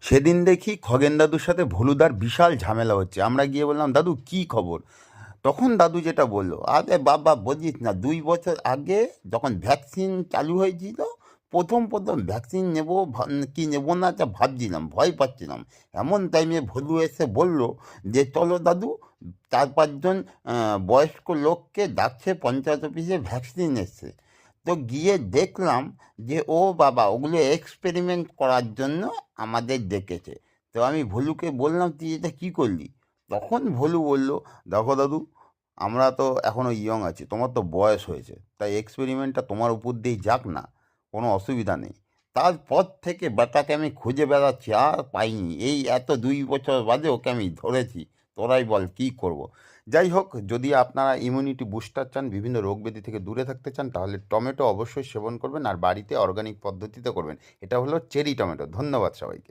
সেদিন দেখি খগেন দাদুর সাথে ভলুদার বিশাল ঝামেলা হচ্ছে। আমরা গিয়ে বললাম, দাদু কী খবর? তখন দাদু যেটা বললো, আরে বাবা বলিস না, 2 বছর আগে যখন ভ্যাকসিন চালু হয়েছিল, প্রথম প্রথম ভ্যাকসিন নেব কি নেব না তা ভাবছিলাম, ভয় পাচ্ছিলাম। এমন টাইমে ভলু এসে বলল যে চলো দাদু, 4-5 জন বয়স্ক লোককে ডাকছে পঞ্চায়েত অফিসে, ভ্যাকসিন এসছে। তো গিয়ে দেখলাম যে ও বাবা, ওগুলো এক্সপেরিমেন্ট করার জন্য আমাদের ডেকেছে। তো আমি ভলুকে বললাম, তুই এটা কী করলি? তখন ভলু বলল, দেখো দাদু, আমরা তো এখনও ইয়ং আছি, তোমার তো বয়স হয়েছে, তাই এক্সপেরিমেন্টটা তোমার উপর দিয়েই যাক না, কোনো অসুবিধা নেই। তারপর থেকে বেটাকে আমি খুঁজে বেড়াচ্ছি, আর পাইনি। এই এত 2 বছর বাদে ওকে আমি ধরেছি। তোরাই বল কী করব। যাই হোক, যদি আপনারা ইমিউনিটি বুস্টার চান, বিভিন্ন রোগ ব্যাধি থেকে দূরে থাকতে চান, তাহলে টমেটো অবশ্যই সেবন করবেন, আর বাড়িতে অর্গানিক পদ্ধতিতে করবেন। এটা হলো চেরি টমেটো। ধন্যবাদ সবাইকে।